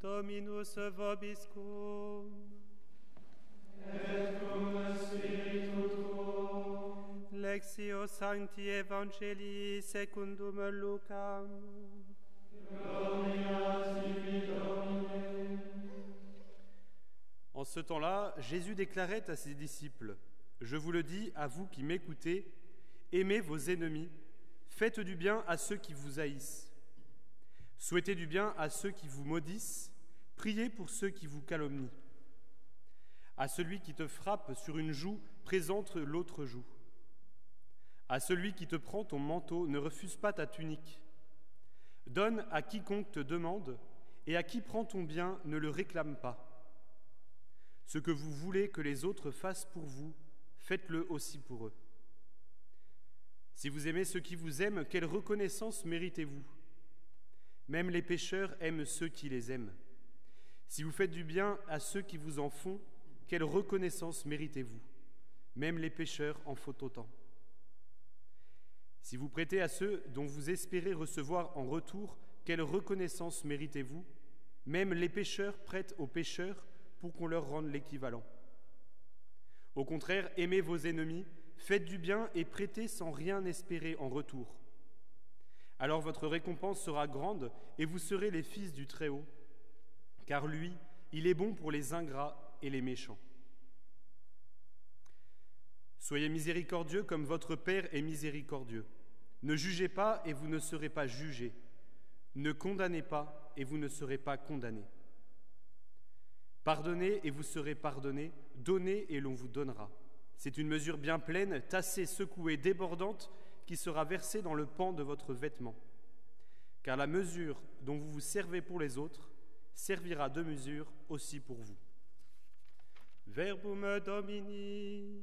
Dominus vobiscum. Et cum spiritu tuo. Lectio Sancti Evangelii secundum Lucam. Gloria tibi, Domine. En ce temps-là, Jésus déclarait à ses disciples : « Je vous le dis, à vous qui m'écoutez, aimez vos ennemis, faites du bien à ceux qui vous haïssent. Souhaitez du bien à ceux qui vous maudissent, priez pour ceux qui vous calomnient. À celui qui te frappe sur une joue, présente l'autre joue. À celui qui te prend ton manteau, ne refuse pas ta tunique. Donne à quiconque te demande, et à qui prend ton bien, ne le réclame pas. Ce que vous voulez que les autres fassent pour vous, faites-le aussi pour eux. Si vous aimez ceux qui vous aiment, quelle reconnaissance méritez-vous ? Même les pécheurs aiment ceux qui les aiment. Si vous faites du bien à ceux qui vous en font, quelle reconnaissance méritez-vous ? Même les pécheurs en font autant. Si vous prêtez à ceux dont vous espérez recevoir en retour, quelle reconnaissance méritez-vous ? Même les pécheurs prêtent aux pécheurs pour qu'on leur rende l'équivalent. Au contraire, aimez vos ennemis, faites du bien et prêtez sans rien espérer en retour. Alors votre récompense sera grande et vous serez les fils du Très-Haut, car lui, il est bon pour les ingrats et les méchants. Soyez miséricordieux comme votre Père est miséricordieux. Ne jugez pas et vous ne serez pas jugés. Ne condamnez pas et vous ne serez pas condamnés. Pardonnez et vous serez pardonnés, donnez et l'on vous donnera. C'est une mesure bien pleine, tassée, secouée, débordante, qui sera versée dans le pan de votre vêtement. Car la mesure dont vous vous servez pour les autres servira de mesure aussi pour vous. Verbum Domini.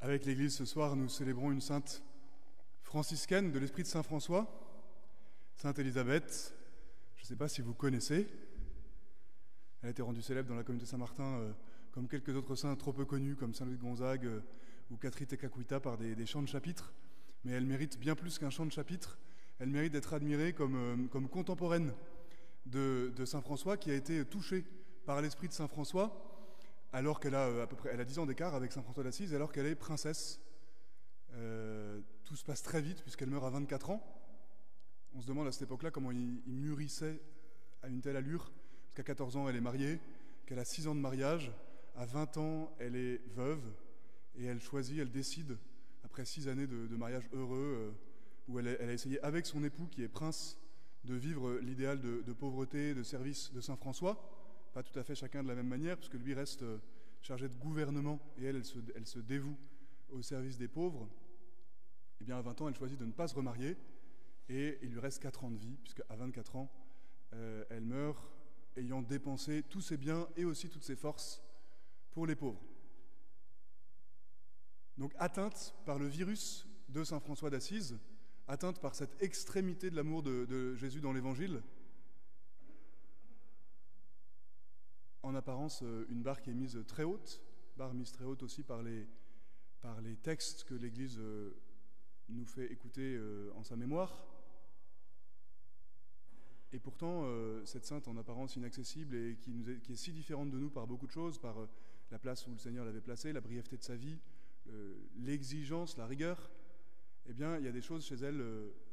Avec l'Église, ce soir, nous célébrons une sainte franciscaine de l'esprit de Saint François, Sainte Élisabeth. Je ne sais pas si vous connaissez. Elle a été rendue célèbre dans la communauté Saint-Martin comme quelques autres saints trop peu connus, comme Saint Louis de Gonzague ou Catherine Tekakwitha, par des chants de chapitres. Mais elle mérite bien plus qu'un chant de chapitre. Elle mérite d'être admirée comme contemporaine de Saint François, qui a été touchée par l'esprit de Saint François, alors qu'elle a à peu près, elle a 10 ans d'écart avec Saint François d'Assise, alors qu'elle est princesse. Tout se passe très vite puisqu'elle meurt à 24 ans. On se demande à cette époque-là comment il mûrissait à une telle allure, parce qu'à 14 ans elle est mariée, qu'elle a 6 ans de mariage, à 20 ans elle est veuve, et elle choisit, elle décide, après 6 années de mariage heureux, où elle a essayé avec son époux, qui est prince, de vivre l'idéal de pauvreté, de service de Saint François. Pas tout à fait chacun de la même manière, parce que lui reste chargé de gouvernement et elle se dévoue au service des pauvres. Et bien à 20 ans, elle choisit de ne pas se remarier et il lui reste 4 ans de vie, puisque à 24 ans, elle meurt ayant dépensé tous ses biens et aussi toutes ses forces pour les pauvres. Donc atteinte par le virus de Saint François d'Assise, atteinte par cette extrémité de l'amour de Jésus dans l'Évangile, en apparence, une barre qui est mise très haute, barre mise très haute aussi par les textes que l'Église nous fait écouter en sa mémoire. Et pourtant, cette sainte en apparence inaccessible et qui est si différente de nous par beaucoup de choses, par la place où le Seigneur l'avait placée, la brièveté de sa vie, l'exigence, la rigueur, eh bien, il y a des choses chez elle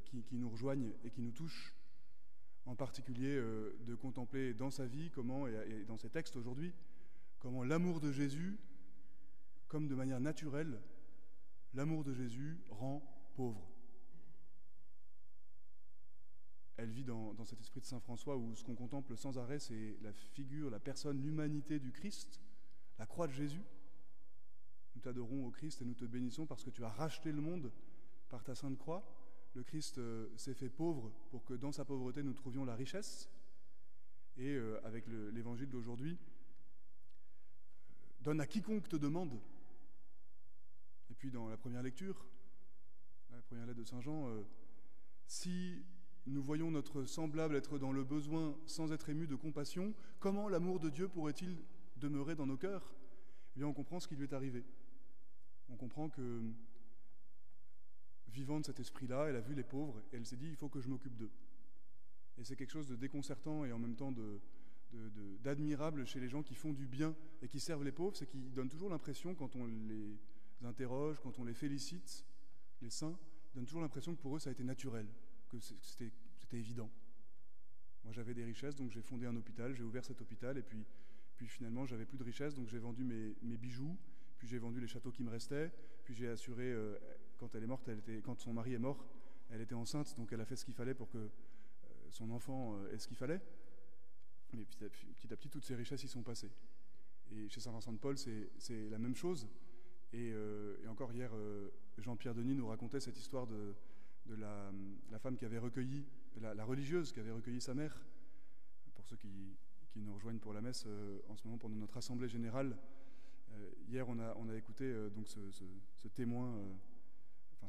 qui nous rejoignent et qui nous touchent. En particulier de contempler dans sa vie, comment, et dans ses textes aujourd'hui, comment l'amour de Jésus, comme de manière naturelle, l'amour de Jésus rend pauvre. Elle vit dans cet esprit de Saint François où ce qu'on contemple sans arrêt, c'est la figure, la personne, l'humanité du Christ, la croix de Jésus. Nous t'adorons, ô Christ, et nous te bénissons parce que tu as racheté le monde par ta sainte croix. Le Christ s'est fait pauvre pour que dans sa pauvreté nous trouvions la richesse. Et avec l'évangile d'aujourd'hui, donne à quiconque te demande, puis dans la première lecture, la première lettre de Saint Jean, si nous voyons notre semblable être dans le besoin sans être ému de compassion, comment l'amour de Dieu pourrait-il demeurer dans nos cœurs? Eh bien, on comprend ce qui lui est arrivé. On comprend que, vivant de cet esprit-là, elle a vu les pauvres et elle s'est dit, il faut que je m'occupe d'eux. Et c'est quelque chose de déconcertant et en même temps d'admirable chez les gens qui font du bien et qui servent les pauvres, c'est qu'ils donnent toujours l'impression, quand on les interroge, quand on les félicite, les saints, ils donnent toujours l'impression que pour eux ça a été naturel, que c'était évident. Moi j'avais des richesses, donc j'ai fondé un hôpital, j'ai ouvert cet hôpital, et puis finalement j'avais plus de richesses, donc j'ai vendu mes bijoux, puis j'ai vendu les châteaux qui me restaient, puis j'ai assuré, quand elle est morte, quand son mari est mort, elle était enceinte, donc elle a fait ce qu'il fallait pour que son enfant ait ce qu'il fallait. Mais petit à petit, toutes ces richesses y sont passées. Et chez Saint Vincent de Paul, c'est la même chose. Et encore hier, Jean-Pierre Denis nous racontait cette histoire de la femme qui avait recueilli, la religieuse qui avait recueilli sa mère. Pour ceux qui nous rejoignent pour la messe en ce moment pendant notre assemblée générale, hier on a écouté donc ce témoin,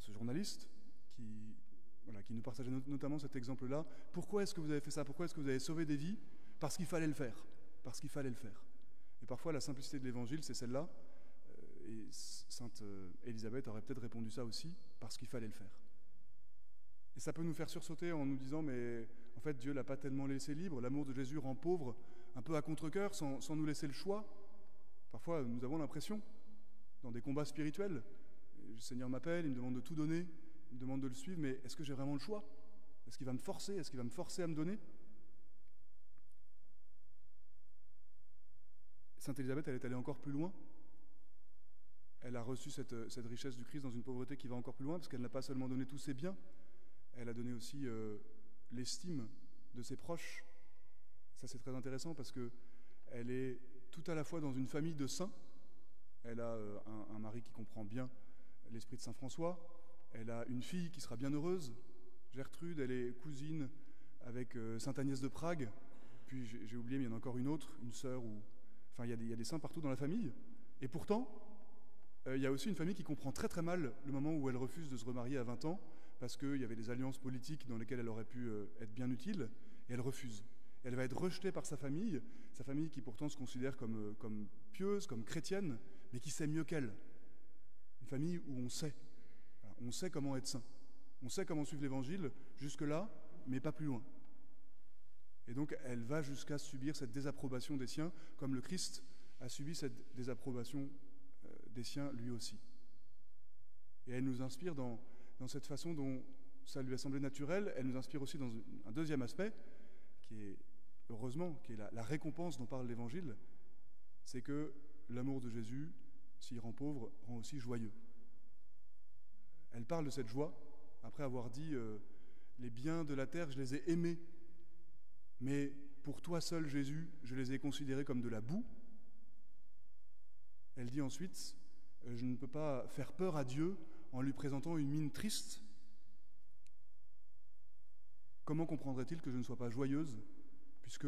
ce journaliste qui nous partageait notamment cet exemple-là. Pourquoi est-ce que vous avez fait ça? Pourquoi est-ce que vous avez sauvé des vies? Parce qu'il fallait le faire. Parce qu'il fallait le faire. Et parfois la simplicité de l'évangile, c'est celle-là. Et Sainte Élisabeth aurait peut-être répondu ça aussi, parce qu'il fallait le faire. Et ça peut nous faire sursauter en nous disant, mais en fait Dieu l'a pas tellement laissé libre, l'amour de Jésus rend pauvre, un peu à contre-cœur, sans nous laisser le choix. Parfois nous avons l'impression, dans des combats spirituels, le Seigneur m'appelle, il me demande de tout donner, il me demande de le suivre, mais est-ce que j'ai vraiment le choix? Est-ce qu'il va me forcer? Est-ce qu'il va me forcer à me donner? Sainte Élisabeth, elle est allée encore plus loin. Elle a reçu cette richesse du Christ dans une pauvreté qui va encore plus loin, parce qu'elle n'a pas seulement donné tous ses biens, elle a donné aussi l'estime de ses proches. Ça, c'est très intéressant, parce qu'elle est tout à la fois dans une famille de saints. Elle a un mari qui comprend bien l'esprit de Saint François. Elle a une fille qui sera bien heureuse, Gertrude. Elle est cousine avec Sainte Agnès de Prague. Puis j'ai oublié, mais il y en a encore une autre, une sœur. Enfin, il y a des saints partout dans la famille. Et pourtant, il y a aussi une famille qui comprend très très mal le moment où elle refuse de se remarier à 20 ans, parce qu'il y avait des alliances politiques dans lesquelles elle aurait pu être bien utile, et elle refuse. Elle va être rejetée par sa famille qui pourtant se considère comme pieuse, comme chrétienne, mais qui sait mieux qu'elle. Une famille où on sait. Voilà, on sait comment être saint. On sait comment suivre l'Évangile, jusque-là, mais pas plus loin. Et donc elle va jusqu'à subir cette désapprobation des siens, comme le Christ a subi cette désapprobation des siens lui aussi. Et elle nous inspire dans cette façon dont ça lui a semblé naturel. Elle nous inspire aussi dans un deuxième aspect, qui est, heureusement, qui est la récompense dont parle l'Évangile, c'est que l'amour de Jésus, s'il rend pauvre, rend aussi joyeux. Elle parle de cette joie, après avoir dit les biens de la terre, je les ai aimés, mais pour toi seul, Jésus, je les ai considérés comme de la boue. Elle dit ensuite, je ne peux pas faire peur à Dieu en lui présentant une mine triste. Comment comprendrait-il que je ne sois pas joyeuse, puisque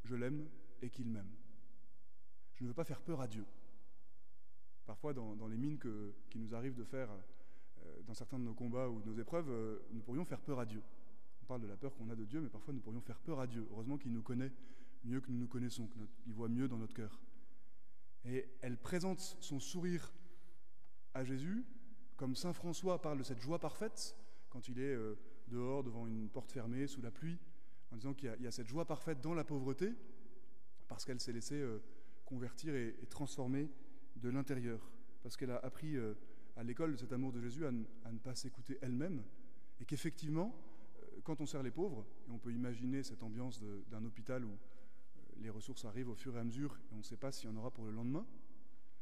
je l'aime et qu'il m'aime? Je ne veux pas faire peur à Dieu. Parfois, dans les mines qui nous arrive de faire dans certains de nos combats ou de nos épreuves, nous pourrions faire peur à Dieu. On parle de la peur qu'on a de Dieu, mais parfois nous pourrions faire peur à Dieu. Heureusement qu'il nous connaît mieux que nous nous connaissons, qu'il voit mieux dans notre cœur. Et elle présente son sourire à Jésus, comme saint François parle de cette joie parfaite, quand il est dehors devant une porte fermée, sous la pluie, en disant qu'il y a cette joie parfaite dans la pauvreté, parce qu'elle s'est laissée convertir et transformer de l'intérieur, parce qu'elle a appris à l'école de cet amour de Jésus à ne pas s'écouter elle-même, et qu'effectivement, quand on sert les pauvres, et on peut imaginer cette ambiance d'un hôpital où les ressources arrivent au fur et à mesure, et on ne sait pas s'il y en aura pour le lendemain,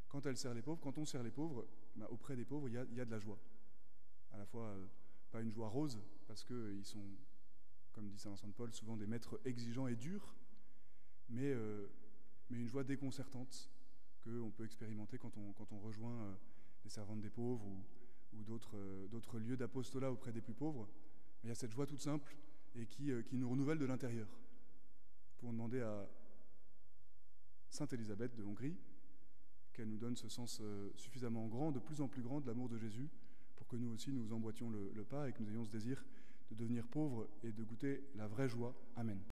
quand on sert les pauvres, auprès des pauvres, il y a de la joie. À la fois, pas une joie rose, parce qu'ils sont, comme dit saint Vincent de Paul, souvent des maîtres exigeants et durs, mais une joie déconcertante qu'on peut expérimenter quand on rejoint les servantes des pauvres ou d'autres lieux d'apostolat auprès des plus pauvres. Il y a cette joie toute simple et qui nous renouvelle de l'intérieur. Pour demander à Sainte Élisabeth de Hongrie qu'elle nous donne ce sens suffisamment grand, de plus en plus grand de l'amour de Jésus, pour que nous aussi nous emboîtions le pas et que nous ayons ce désir de devenir pauvres et de goûter la vraie joie. Amen.